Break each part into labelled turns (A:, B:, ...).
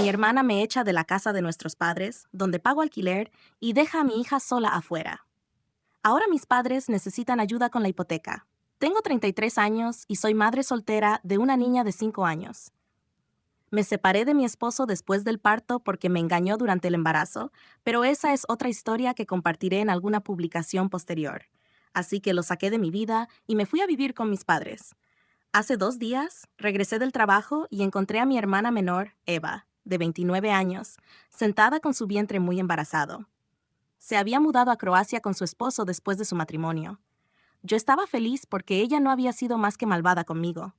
A: Mi hermana me echa de la casa de nuestros padres, donde pago alquiler, y deja a mi hija sola afuera. Ahora mis padres necesitan ayuda con la hipoteca. Tengo 33 años y soy madre soltera de una niña de 5 años. Me separé de mi esposo después del parto porque me engañó durante el embarazo, pero esa es otra historia que compartiré en alguna publicación posterior. Así que lo saqué de mi vida y me fui a vivir con mis padres. Hace 2 días, regresé del trabajo y encontré a mi hermana menor, Eva, de 29 años, sentada con su vientre muy embarazado. Se había mudado a Croacia con su esposo después de su matrimonio. Yo estaba feliz porque ella no había sido más que malvada conmigo.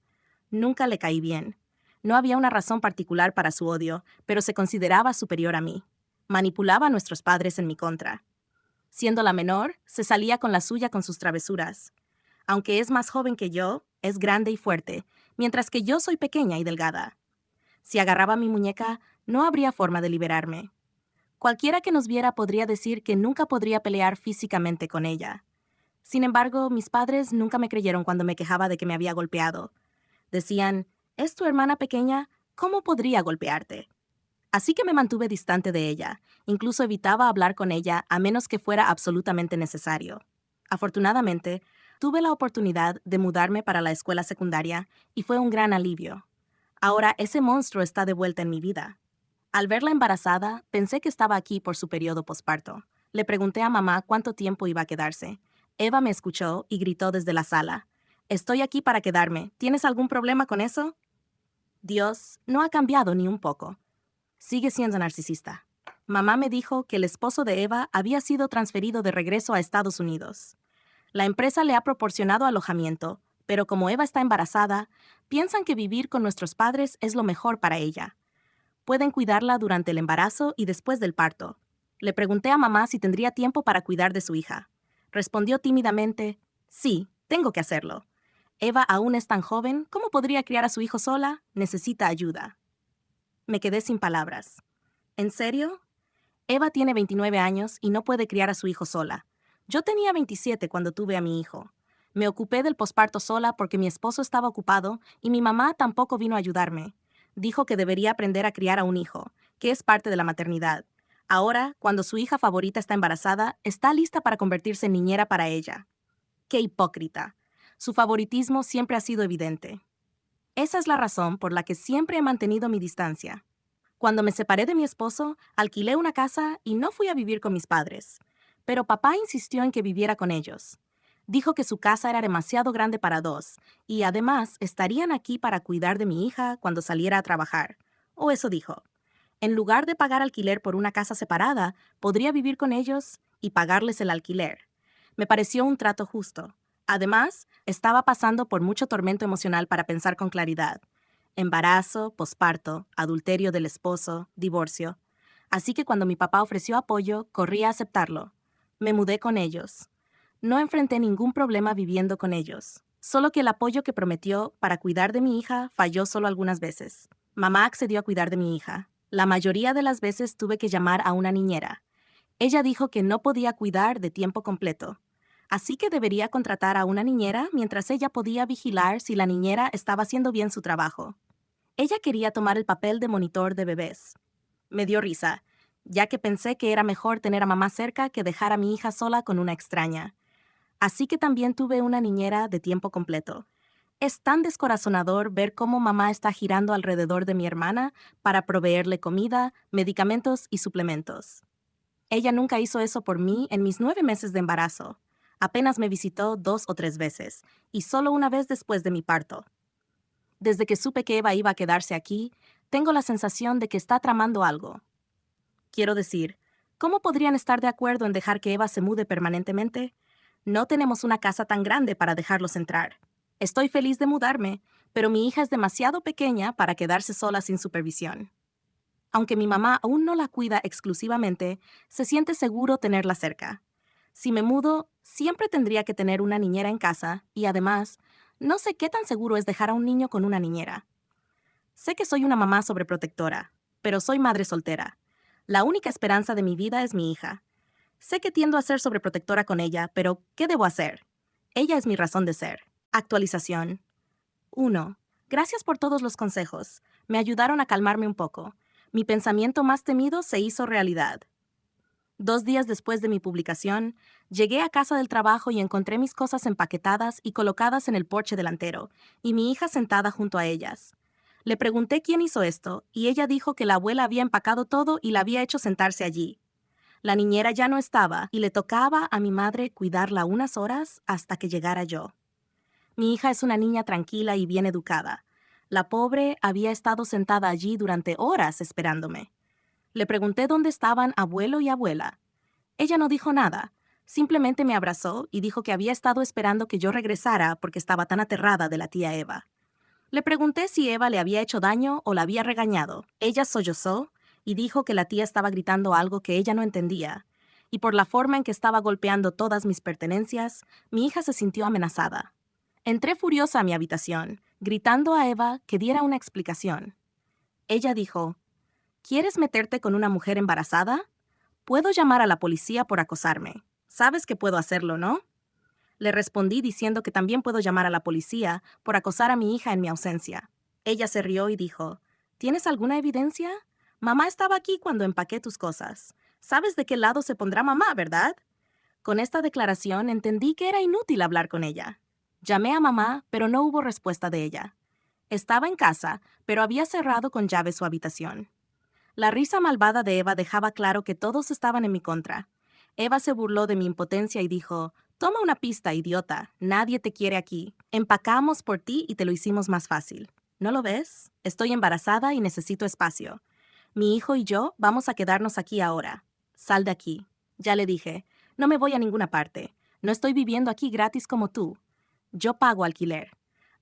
A: Nunca le caí bien. No había una razón particular para su odio, pero se consideraba superior a mí. Manipulaba a nuestros padres en mi contra. Siendo la menor, se salía con la suya con sus travesuras. Aunque es más joven que yo, es grande y fuerte, mientras que yo soy pequeña y delgada. Si agarraba mi muñeca, no habría forma de liberarme. Cualquiera que nos viera podría decir que nunca podría pelear físicamente con ella. Sin embargo, mis padres nunca me creyeron cuando me quejaba de que me había golpeado. Decían, ¿es tu hermana pequeña? ¿Cómo podría golpearte? Así que me mantuve distante de ella, incluso evitaba hablar con ella a menos que fuera absolutamente necesario. Afortunadamente, tuve la oportunidad de mudarme para la escuela secundaria y fue un gran alivio. Ahora ese monstruo está de vuelta en mi vida. Al verla embarazada, pensé que estaba aquí por su periodo posparto. Le pregunté a mamá cuánto tiempo iba a quedarse. Eva me escuchó y gritó desde la sala, «Estoy aquí para quedarme. ¿Tienes algún problema con eso?» Dios no ha cambiado ni un poco. Sigue siendo narcisista. Mamá me dijo que el esposo de Eva había sido transferido de regreso a Estados Unidos. La empresa le ha proporcionado alojamiento, pero como Eva está embarazada, piensan que vivir con nuestros padres es lo mejor para ella. Pueden cuidarla durante el embarazo y después del parto. Le pregunté a mamá si tendría tiempo para cuidar de su hija. Respondió tímidamente, sí, tengo que hacerlo. Eva aún es tan joven, ¿cómo podría criar a su hijo sola? Necesita ayuda. Me quedé sin palabras. ¿En serio? Eva tiene 29 años y no puede criar a su hijo sola. Yo tenía 27 cuando tuve a mi hijo. Me ocupé del posparto sola porque mi esposo estaba ocupado y mi mamá tampoco vino a ayudarme. Dijo que debería aprender a criar a un hijo, que es parte de la maternidad. Ahora, cuando su hija favorita está embarazada, está lista para convertirse en niñera para ella. ¡Qué hipócrita! Su favoritismo siempre ha sido evidente. Esa es la razón por la que siempre he mantenido mi distancia. Cuando me separé de mi esposo, alquilé una casa y no fui a vivir con mis padres. Pero papá insistió en que viviera con ellos. Dijo que su casa era demasiado grande para dos, y además estarían aquí para cuidar de mi hija cuando saliera a trabajar. O eso dijo. En lugar de pagar alquiler por una casa separada, podría vivir con ellos y pagarles el alquiler. Me pareció un trato justo. Además, estaba pasando por mucho tormento emocional para pensar con claridad. Embarazo, posparto, adulterio del esposo, divorcio. Así que cuando mi papá ofreció apoyo, corrí a aceptarlo. Me mudé con ellos. No enfrenté ningún problema viviendo con ellos. Solo que el apoyo que prometió para cuidar de mi hija falló solo algunas veces. Mamá accedió a cuidar de mi hija. La mayoría de las veces tuve que llamar a una niñera. Ella dijo que no podía cuidar de tiempo completo. Así que debería contratar a una niñera mientras ella podía vigilar si la niñera estaba haciendo bien su trabajo. Ella quería tomar el papel de monitor de bebés. Me dio risa, ya que pensé que era mejor tener a mamá cerca que dejar a mi hija sola con una extraña. Así que también tuve una niñera de tiempo completo. Es tan descorazonador ver cómo mamá está girando alrededor de mi hermana para proveerle comida, medicamentos y suplementos. Ella nunca hizo eso por mí en mis 9 meses de embarazo. Apenas me visitó 2 o 3 veces, y solo una vez después de mi parto. Desde que supe que Eva iba a quedarse aquí, tengo la sensación de que está tramando algo. Quiero decir, ¿cómo podrían estar de acuerdo en dejar que Eva se mude permanentemente? No tenemos una casa tan grande para dejarlos entrar. Estoy feliz de mudarme, pero mi hija es demasiado pequeña para quedarse sola sin supervisión. Aunque mi mamá aún no la cuida exclusivamente, se siente seguro tenerla cerca. Si me mudo, siempre tendría que tener una niñera en casa y además, no sé qué tan seguro es dejar a un niño con una niñera. Sé que soy una mamá sobreprotectora, pero soy madre soltera. La única esperanza de mi vida es mi hija. Sé que tiendo a ser sobreprotectora con ella, pero ¿qué debo hacer? Ella es mi razón de ser. Actualización. 1. Gracias por todos los consejos. Me ayudaron a calmarme un poco. Mi pensamiento más temido se hizo realidad. 2 días después de mi publicación, llegué a casa del trabajo y encontré mis cosas empaquetadas y colocadas en el porche delantero, y mi hija sentada junto a ellas. Le pregunté quién hizo esto, y ella dijo que la abuela había empacado todo y la había hecho sentarse allí. La niñera ya no estaba, y le tocaba a mi madre cuidarla unas horas hasta que llegara yo. Mi hija es una niña tranquila y bien educada. La pobre había estado sentada allí durante horas esperándome. Le pregunté dónde estaban abuelo y abuela. Ella no dijo nada, simplemente me abrazó y dijo que había estado esperando que yo regresara porque estaba tan aterrada de la tía Eva. Le pregunté si Eva le había hecho daño o la había regañado. Ella sollozó y dijo que la tía estaba gritando algo que ella no entendía, y por la forma en que estaba golpeando todas mis pertenencias, mi hija se sintió amenazada. Entré furiosa a mi habitación, gritando a Eva que diera una explicación. Ella dijo, ¿quieres meterte con una mujer embarazada? Puedo llamar a la policía por acosarme. Sabes que puedo hacerlo, ¿no? Le respondí diciendo que también puedo llamar a la policía por acosar a mi hija en mi ausencia. Ella se rió y dijo, ¿tienes alguna evidencia? Mamá estaba aquí cuando empaqué tus cosas. ¿Sabes de qué lado se pondrá mamá, verdad? Con esta declaración entendí que era inútil hablar con ella. Llamé a mamá, pero no hubo respuesta de ella. Estaba en casa, pero había cerrado con llave su habitación. La risa malvada de Eva dejaba claro que todos estaban en mi contra. Eva se burló de mi impotencia y dijo, toma una pista, idiota. Nadie te quiere aquí. Empacamos por ti y te lo hicimos más fácil. ¿No lo ves? Estoy embarazada y necesito espacio. Mi hijo y yo vamos a quedarnos aquí ahora. Sal de aquí. Ya le dije, no me voy a ninguna parte. No estoy viviendo aquí gratis como tú. Yo pago alquiler.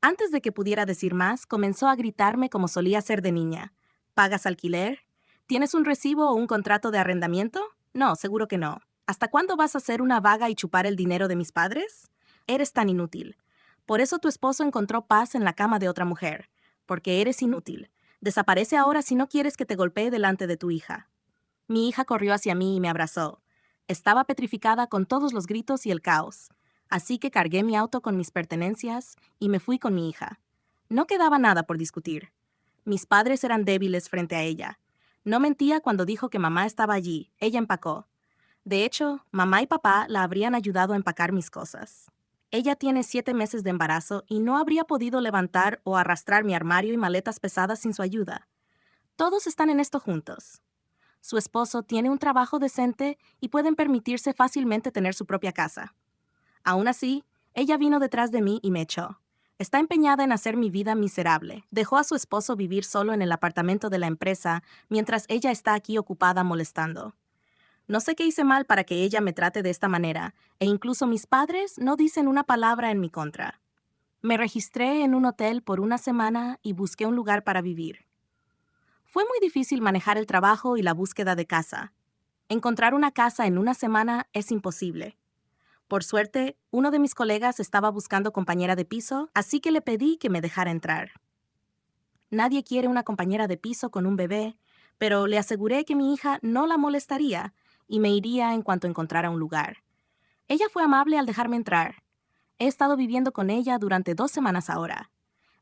A: Antes de que pudiera decir más, comenzó a gritarme como solía hacer de niña. ¿Pagas alquiler? ¿Tienes un recibo o un contrato de arrendamiento? No, seguro que no. ¿Hasta cuándo vas a ser una vaga y chupar el dinero de mis padres? Eres tan inútil. Por eso tu esposo encontró paz en la cama de otra mujer. Porque eres inútil. Desaparece ahora si no quieres que te golpee delante de tu hija. Mi hija corrió hacia mí y me abrazó. Estaba petrificada con todos los gritos y el caos. Así que cargué mi auto con mis pertenencias y me fui con mi hija. No quedaba nada por discutir. Mis padres eran débiles frente a ella. No mentía cuando dijo que mamá estaba allí. Ella empacó. De hecho, mamá y papá la habrían ayudado a empacar mis cosas. Ella tiene 7 meses de embarazo y no habría podido levantar o arrastrar mi armario y maletas pesadas sin su ayuda. Todos están en esto juntos. Su esposo tiene un trabajo decente y pueden permitirse fácilmente tener su propia casa. Aún así, ella vino detrás de mí y me echó. Está empeñada en hacer mi vida miserable. Dejó a su esposo vivir solo en el apartamento de la empresa mientras ella está aquí ocupada molestando. No sé qué hice mal para que ella me trate de esta manera, e incluso mis padres no dicen una palabra en mi contra. Me registré en un hotel por una semana y busqué un lugar para vivir. Fue muy difícil manejar el trabajo y la búsqueda de casa. Encontrar una casa en una semana es imposible. Por suerte, uno de mis colegas estaba buscando compañera de piso, así que le pedí que me dejara entrar. Nadie quiere una compañera de piso con un bebé, pero le aseguré que mi hija no la molestaría y me iría en cuanto encontrara un lugar. Ella fue amable al dejarme entrar. He estado viviendo con ella durante 2 semanas ahora.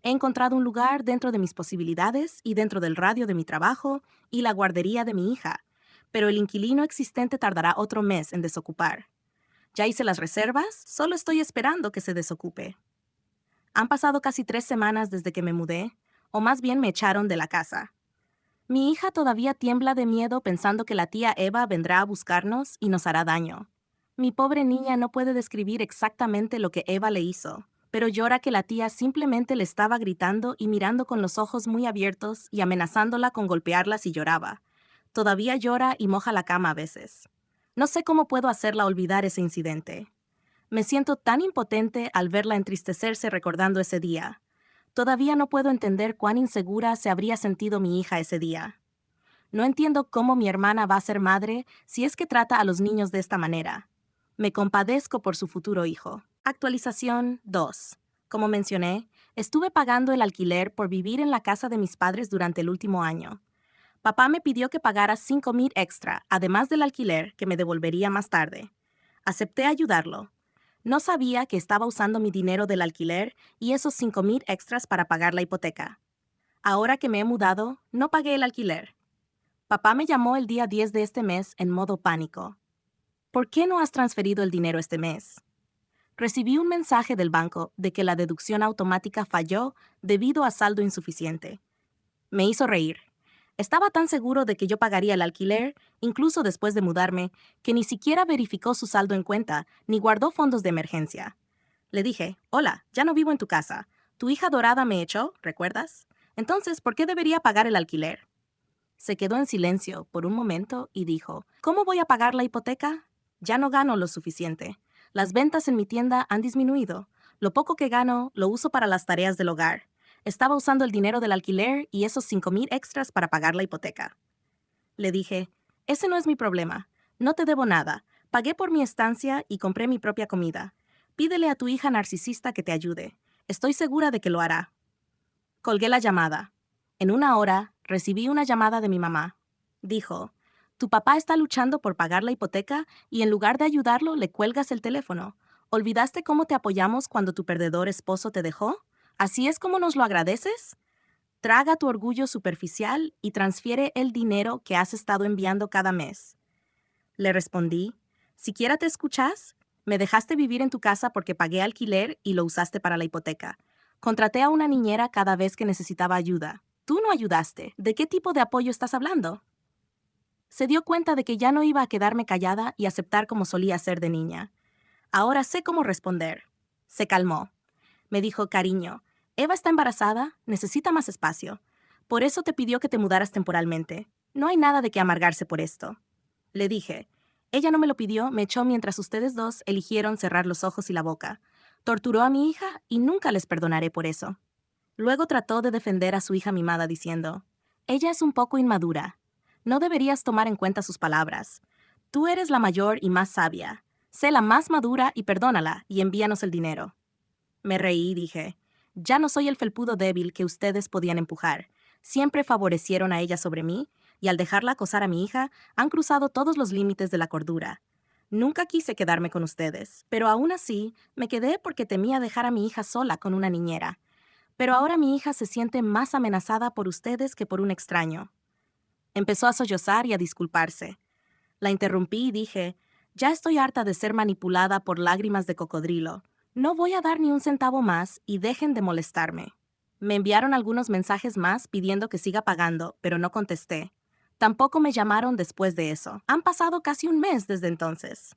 A: He encontrado un lugar dentro de mis posibilidades y dentro del radio de mi trabajo y la guardería de mi hija, pero el inquilino existente tardará otro mes en desocupar. Ya hice las reservas, solo estoy esperando que se desocupe. Han pasado casi 3 semanas desde que me mudé, o más bien me echaron de la casa. Mi hija todavía tiembla de miedo pensando que la tía Eva vendrá a buscarnos y nos hará daño. Mi pobre niña no puede describir exactamente lo que Eva le hizo, pero llora que la tía simplemente le estaba gritando y mirando con los ojos muy abiertos y amenazándola con golpearla si lloraba. Todavía llora y moja la cama a veces. No sé cómo puedo hacerla olvidar ese incidente. Me siento tan impotente al verla entristecerse recordando ese día. Todavía no puedo entender cuán insegura se habría sentido mi hija ese día. No entiendo cómo mi hermana va a ser madre si es que trata a los niños de esta manera. Me compadezco por su futuro hijo. Actualización 2. Como mencioné, estuve pagando el alquiler por vivir en la casa de mis padres durante el último año. Papá me pidió que pagara $5,000 extra, además del alquiler, que me devolvería más tarde. Acepté ayudarlo. No sabía que estaba usando mi dinero del alquiler y esos $5,000 extras para pagar la hipoteca. Ahora que me he mudado, no pagué el alquiler. Papá me llamó el día 10 de este mes en modo pánico. ¿Por qué no has transferido el dinero este mes? Recibí un mensaje del banco de que la deducción automática falló debido a saldo insuficiente. Me hizo reír. Estaba tan seguro de que yo pagaría el alquiler, incluso después de mudarme, que ni siquiera verificó su saldo en cuenta ni guardó fondos de emergencia. Le dije, hola, ya no vivo en tu casa. Tu hija dorada me echó, ¿recuerdas? Entonces, ¿por qué debería pagar el alquiler? Se quedó en silencio por un momento y dijo, ¿cómo voy a pagar la hipoteca? Ya no gano lo suficiente. Las ventas en mi tienda han disminuido. Lo poco que gano lo uso para las tareas del hogar. Estaba usando el dinero del alquiler y esos 5,000 extras para pagar la hipoteca. Le dije, ese no es mi problema. No te debo nada. Pagué por mi estancia y compré mi propia comida. Pídele a tu hija narcisista que te ayude. Estoy segura de que lo hará. Colgué la llamada. En una hora, recibí una llamada de mi mamá. Dijo, tu papá está luchando por pagar la hipoteca y en lugar de ayudarlo le cuelgas el teléfono. ¿Olvidaste cómo te apoyamos cuando tu perdedor esposo te dejó? ¿Así es como nos lo agradeces? Traga tu orgullo superficial y transfiere el dinero que has estado enviando cada mes. Le respondí, ¿siquiera te escuchas? Me dejaste vivir en tu casa porque pagué alquiler y lo usaste para la hipoteca. Contraté a una niñera cada vez que necesitaba ayuda. Tú no ayudaste. ¿De qué tipo de apoyo estás hablando? Se dio cuenta de que ya no iba a quedarme callada y aceptar como solía ser de niña. Ahora sé cómo responder. Se calmó. Me dijo, cariño, Eva está embarazada, necesita más espacio. Por eso te pidió que te mudaras temporalmente. No hay nada de qué amargarse por esto. Le dije, ella no me lo pidió, me echó mientras ustedes dos eligieron cerrar los ojos y la boca. Torturó a mi hija y nunca les perdonaré por eso. Luego trató de defender a su hija mimada diciendo, ella es un poco inmadura. No deberías tomar en cuenta sus palabras. Tú eres la mayor y más sabia. Sé la más madura y perdónala y envíanos el dinero. Me reí y dije, ya no soy el felpudo débil que ustedes podían empujar. Siempre favorecieron a ella sobre mí, y al dejarla acosar a mi hija, han cruzado todos los límites de la cordura. Nunca quise quedarme con ustedes, pero aún así me quedé porque temía dejar a mi hija sola con una niñera. Pero ahora mi hija se siente más amenazada por ustedes que por un extraño. Empezó a sollozar y a disculparse. La interrumpí y dije, ya estoy harta de ser manipulada por lágrimas de cocodrilo. No voy a dar ni un centavo más y dejen de molestarme. Me enviaron algunos mensajes más pidiendo que siga pagando, pero no contesté. Tampoco me llamaron después de eso. Han pasado casi un mes desde entonces.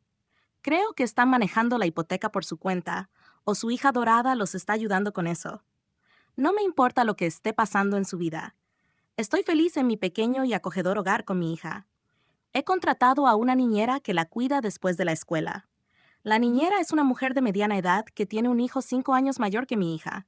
A: Creo que están manejando la hipoteca por su cuenta, o su hija dorada los está ayudando con eso. No me importa lo que esté pasando en su vida. Estoy feliz en mi pequeño y acogedor hogar con mi hija. He contratado a una niñera que la cuida después de la escuela. La niñera es una mujer de mediana edad que tiene un hijo 5 años mayor que mi hija.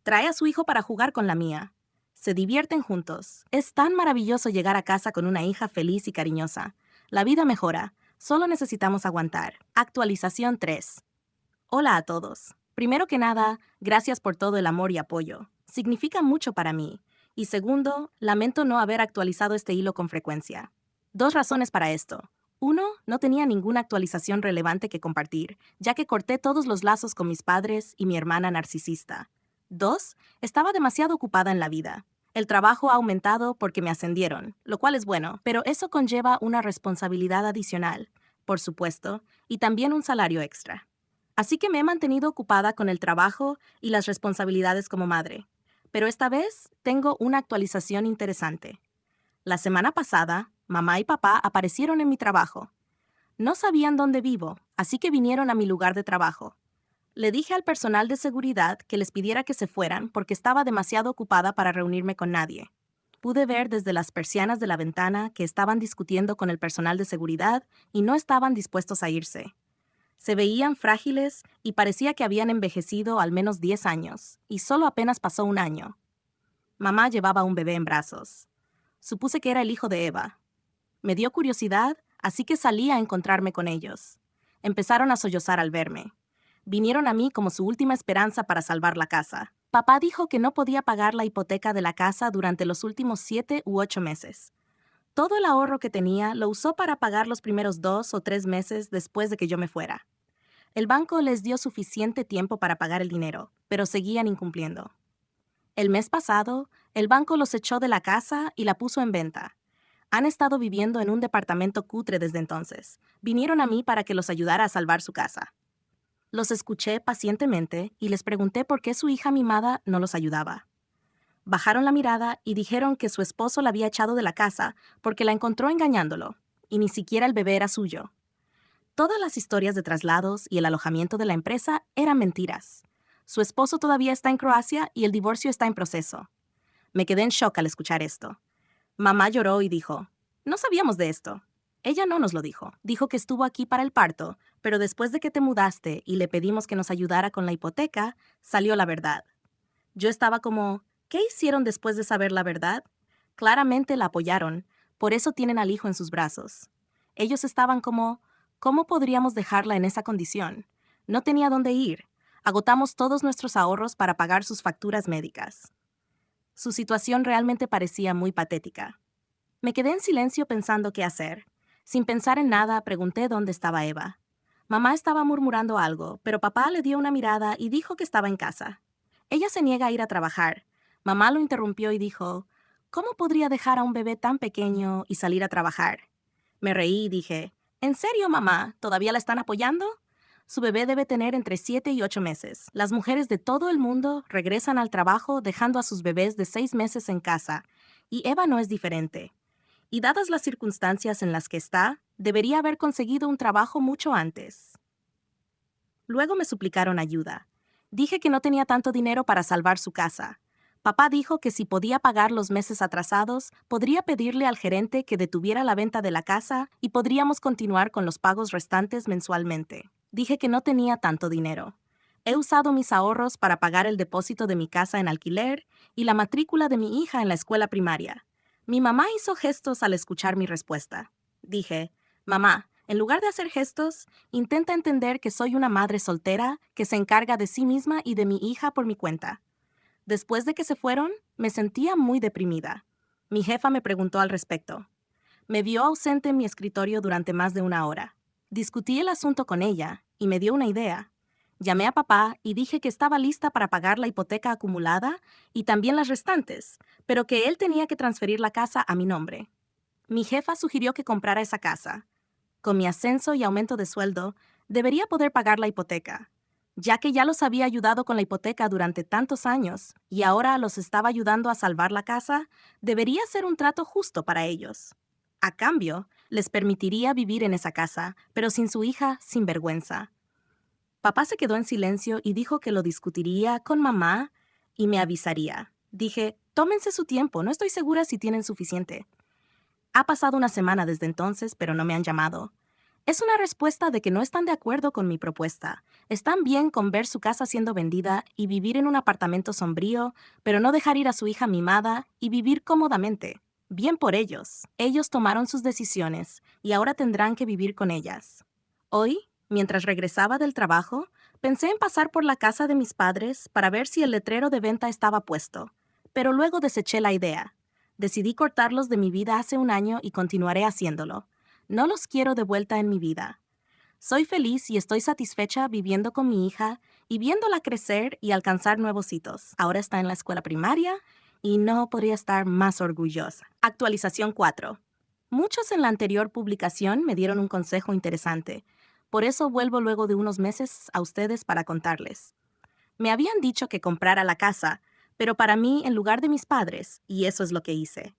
A: Trae a su hijo para jugar con la mía. Se divierten juntos. Es tan maravilloso llegar a casa con una hija feliz y cariñosa. La vida mejora. Solo necesitamos aguantar. Actualización 3. Hola a todos. Primero que nada, gracias por todo el amor y apoyo. Significa mucho para mí. Y segundo, lamento no haber actualizado este hilo con frecuencia. 2 razones para esto. 1, no tenía ninguna actualización relevante que compartir, ya que corté todos los lazos con mis padres y mi hermana narcisista. 2, estaba demasiado ocupada en la vida. El trabajo ha aumentado porque me ascendieron, lo cual es bueno, pero eso conlleva una responsabilidad adicional, por supuesto, y también un salario extra. Así que me he mantenido ocupada con el trabajo y las responsabilidades como madre. Pero esta vez tengo una actualización interesante. La semana pasada, mamá y papá aparecieron en mi trabajo. No sabían dónde vivo, así que vinieron a mi lugar de trabajo. Le dije al personal de seguridad que les pidiera que se fueran porque estaba demasiado ocupada para reunirme con nadie. Pude ver desde las persianas de la ventana que estaban discutiendo con el personal de seguridad y no estaban dispuestos a irse. Se veían frágiles y parecía que habían envejecido al menos 10 años, y solo apenas pasó un año. Mamá llevaba un bebé en brazos. Supuse que era el hijo de Eva. Me dio curiosidad, así que salí a encontrarme con ellos. Empezaron a sollozar al verme. Vinieron a mí como su última esperanza para salvar la casa. Papá dijo que no podía pagar la hipoteca de la casa durante los últimos 7 u 8 meses. Todo el ahorro que tenía lo usó para pagar los primeros 2 o 3 meses después de que yo me fuera. El banco les dio suficiente tiempo para pagar el dinero, pero seguían incumpliendo. El mes pasado, el banco los echó de la casa y la puso en venta. Han estado viviendo en un departamento cutre desde entonces. Vinieron a mí para que los ayudara a salvar su casa. Los escuché pacientemente y les pregunté por qué su hija mimada no los ayudaba. Bajaron la mirada y dijeron que su esposo la había echado de la casa porque la encontró engañándolo, y ni siquiera el bebé era suyo. Todas las historias de traslados y el alojamiento de la empresa eran mentiras. Su esposo todavía está en Croacia y el divorcio está en proceso. Me quedé en shock al escuchar esto. Mamá lloró y dijo, no sabíamos de esto. Ella no nos lo dijo. Dijo que estuvo aquí para el parto, pero después de que te mudaste y le pedimos que nos ayudara con la hipoteca, salió la verdad. Yo estaba como, ¿qué hicieron después de saber la verdad? Claramente la apoyaron, por eso tienen al hijo en sus brazos. Ellos estaban como, ¿cómo podríamos dejarla en esa condición? No tenía dónde ir. Agotamos todos nuestros ahorros para pagar sus facturas médicas. Su situación realmente parecía muy patética. Me quedé en silencio pensando qué hacer. Sin pensar en nada, pregunté dónde estaba Eva. Mamá estaba murmurando algo, pero papá le dio una mirada y dijo que estaba en casa. Ella se niega a ir a trabajar. Mamá lo interrumpió y dijo, ¿cómo podría dejar a un bebé tan pequeño y salir a trabajar? Me reí y dije, ¿en serio, mamá? ¿Todavía la están apoyando? Su bebé debe tener entre 7 y 8 meses. Las mujeres de todo el mundo regresan al trabajo dejando a sus bebés de 6 meses en casa, y Eva no es diferente. Y dadas las circunstancias en las que está, debería haber conseguido un trabajo mucho antes. Luego me suplicaron ayuda. Dije que no tenía tanto dinero para salvar su casa. Papá dijo que si podía pagar los meses atrasados, podría pedirle al gerente que detuviera la venta de la casa y podríamos continuar con los pagos restantes mensualmente. Dije que no tenía tanto dinero. He usado mis ahorros para pagar el depósito de mi casa en alquiler y la matrícula de mi hija en la escuela primaria. Mi mamá hizo gestos al escuchar mi respuesta. Dije, mamá, en lugar de hacer gestos, intenta entender que soy una madre soltera que se encarga de sí misma y de mi hija por mi cuenta. Después de que se fueron, me sentía muy deprimida. Mi jefa me preguntó al respecto. Me vio ausente en mi escritorio durante más de una hora. Discutí el asunto con ella y me dio una idea. Llamé a papá y dije que estaba lista para pagar la hipoteca acumulada y también las restantes, pero que él tenía que transferir la casa a mi nombre. Mi jefa sugirió que comprara esa casa. Con mi ascenso y aumento de sueldo, debería poder pagar la hipoteca. Ya que ya los había ayudado con la hipoteca durante tantos años y ahora los estaba ayudando a salvar la casa, debería ser un trato justo para ellos. A cambio, les permitiría vivir en esa casa, pero sin su hija, sin vergüenza. Papá se quedó en silencio y dijo que lo discutiría con mamá y me avisaría. Dije, tómense su tiempo, no estoy segura si tienen suficiente. Ha pasado una semana desde entonces, pero no me han llamado. Es una respuesta de que no están de acuerdo con mi propuesta. Están bien con ver su casa siendo vendida y vivir en un apartamento sombrío, pero no dejar ir a su hija mimada y vivir cómodamente. Bien por ellos. Ellos tomaron sus decisiones y ahora tendrán que vivir con ellas. Hoy, mientras regresaba del trabajo, pensé en pasar por la casa de mis padres para ver si el letrero de venta estaba puesto, pero luego deseché la idea. Decidí cortarlos de mi vida hace un año y continuaré haciéndolo. No los quiero de vuelta en mi vida. Soy feliz y estoy satisfecha viviendo con mi hija y viéndola crecer y alcanzar nuevos hitos. Ahora está en la escuela primaria y no podría estar más orgullosa. Actualización 4. Muchos en la anterior publicación me dieron un consejo interesante. Por eso vuelvo luego de unos meses a ustedes para contarles. Me habían dicho que comprara la casa, pero para mí en lugar de mis padres, y eso es lo que hice.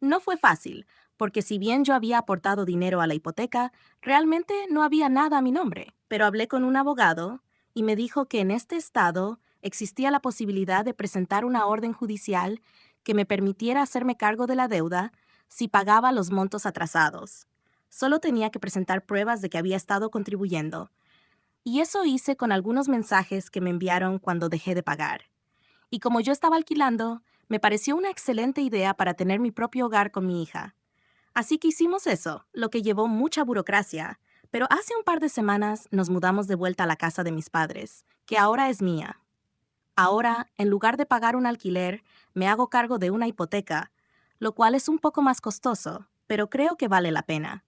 A: No fue fácil, porque si bien yo había aportado dinero a la hipoteca, realmente no había nada a mi nombre. Pero hablé con un abogado y me dijo que en este estado existía la posibilidad de presentar una orden judicial que me permitiera hacerme cargo de la deuda si pagaba los montos atrasados. Solo tenía que presentar pruebas de que había estado contribuyendo. Y eso hice con algunos mensajes que me enviaron cuando dejé de pagar. Y como yo estaba alquilando, me pareció una excelente idea para tener mi propio hogar con mi hija. Así que hicimos eso, lo que llevó mucha burocracia, pero hace un par de semanas nos mudamos de vuelta a la casa de mis padres, que ahora es mía. Ahora, en lugar de pagar un alquiler, me hago cargo de una hipoteca, lo cual es un poco más costoso, pero creo que vale la pena.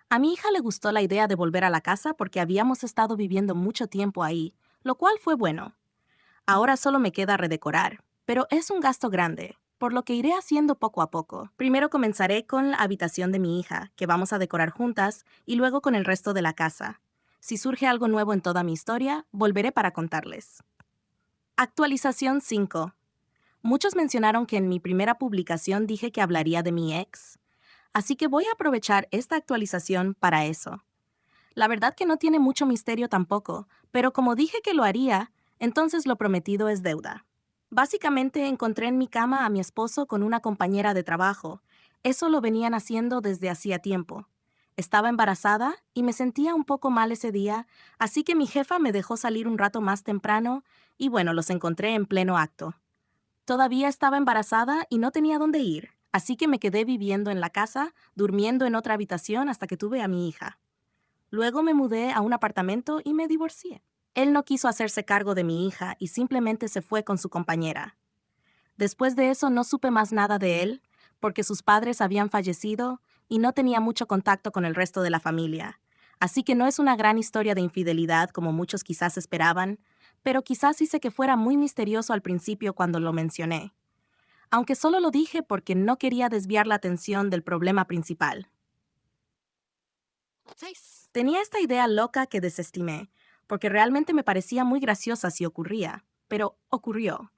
A: A mi hija le gustó la idea de volver a la casa porque habíamos estado viviendo mucho tiempo ahí, lo cual fue bueno. Ahora solo me queda redecorar, pero es un gasto grande. por lo que iré haciendo poco a poco. Primero comenzaré con la habitación de mi hija, que vamos a decorar juntas, y luego con el resto de la casa. Si surge algo nuevo en toda mi historia, volveré para contarles. Actualización 5. Muchos mencionaron que en mi primera publicación dije que hablaría de mi ex, así que voy a aprovechar esta actualización para eso. La verdad que no tiene mucho misterio tampoco, pero como dije que lo haría, entonces lo prometido es deuda. Básicamente encontré en mi cama a mi esposo con una compañera de trabajo. Eso lo venían haciendo desde hacía tiempo. Estaba embarazada y me sentía un poco mal ese día, así que mi jefa me dejó salir un rato más temprano y bueno, los encontré en pleno acto. Todavía estaba embarazada y no tenía dónde ir, así que me quedé viviendo en la casa, durmiendo en otra habitación hasta que tuve a mi hija. Luego me mudé a un apartamento y me divorcié. Él no quiso hacerse cargo de mi hija y simplemente se fue con su compañera. Después de eso no supe más nada de él, porque sus padres habían fallecido y no tenía mucho contacto con el resto de la familia. Así que no es una gran historia de infidelidad como muchos quizás esperaban, pero quizás hice que fuera muy misterioso al principio cuando lo mencioné. Aunque solo lo dije porque no quería desviar la atención del problema principal. 6. Tenía esta idea loca que desestimé, porque realmente me parecía muy graciosa si ocurría, pero ocurrió.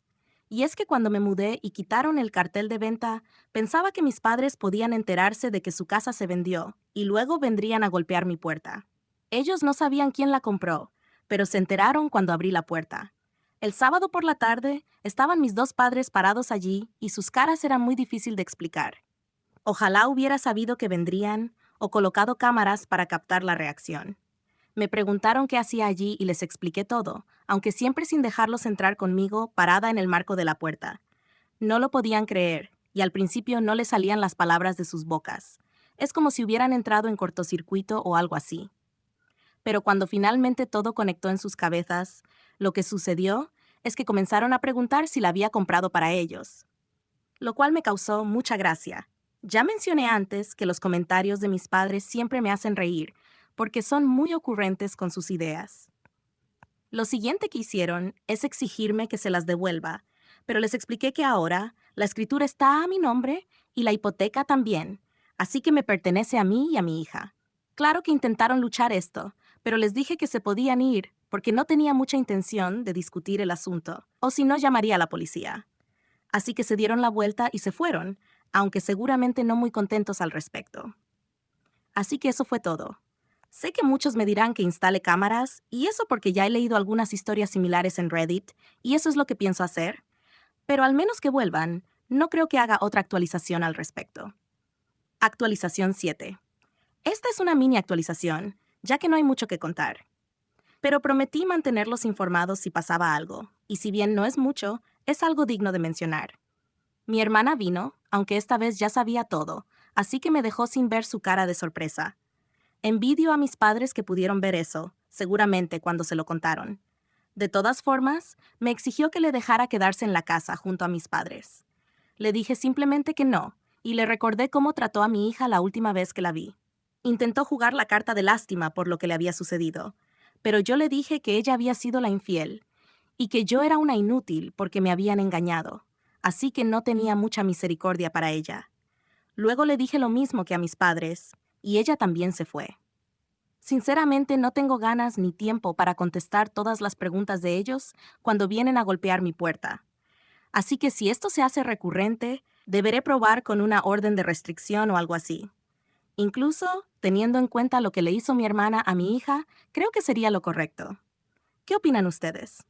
A: Y es que cuando me mudé y quitaron el cartel de venta, pensaba que mis padres podían enterarse de que su casa se vendió y luego vendrían a golpear mi puerta. Ellos no sabían quién la compró, pero se enteraron cuando abrí la puerta. El sábado por la tarde estaban mis dos padres parados allí y sus caras eran muy difícil de explicar. Ojalá hubiera sabido que vendrían o colocado cámaras para captar la reacción. Me preguntaron qué hacía allí y les expliqué todo, aunque siempre sin dejarlos entrar conmigo parada en el marco de la puerta. No lo podían creer, y al principio no les salían las palabras de sus bocas. Es como si hubieran entrado en cortocircuito o algo así. Pero cuando finalmente todo conectó en sus cabezas, lo que sucedió es que comenzaron a preguntar si la había comprado para ellos, lo cual me causó mucha gracia. Ya mencioné antes que los comentarios de mis padres siempre me hacen reír, porque son muy ocurrentes con sus ideas. Lo siguiente que hicieron es exigirme que se las devuelva, pero les expliqué que ahora la escritura está a mi nombre y la hipoteca también, así que me pertenece a mí y a mi hija. Claro que intentaron luchar esto, pero les dije que se podían ir porque no tenía mucha intención de discutir el asunto, o si no llamaría a la policía. Así que se dieron la vuelta y se fueron, aunque seguramente no muy contentos al respecto. Así que eso fue todo. Sé que muchos me dirán que instale cámaras, y eso porque ya he leído algunas historias similares en Reddit, y eso es lo que pienso hacer, pero al menos que vuelvan, no creo que haga otra actualización al respecto. Actualización 7. Esta es una mini actualización, ya que no hay mucho que contar. Pero prometí mantenerlos informados si pasaba algo, y si bien no es mucho, es algo digno de mencionar. Mi hermana vino, aunque esta vez ya sabía todo, así que me dejó sin ver su cara de sorpresa. Envidio a mis padres que pudieron ver eso, seguramente cuando se lo contaron. De todas formas, me exigió que le dejara quedarse en la casa junto a mis padres. Le dije simplemente que no, y le recordé cómo trató a mi hija la última vez que la vi. Intentó jugar la carta de lástima por lo que le había sucedido, pero yo le dije que ella había sido la infiel, y que yo era una inútil porque me habían engañado, así que no tenía mucha misericordia para ella. Luego le dije lo mismo que a mis padres, y ella también se fue. Sinceramente no tengo ganas ni tiempo para contestar todas las preguntas de ellos cuando vienen a golpear mi puerta. Así que si esto se hace recurrente, deberé probar con una orden de restricción o algo así. Incluso, teniendo en cuenta lo que le hizo mi hermana a mi hija, creo que sería lo correcto. ¿Qué opinan ustedes?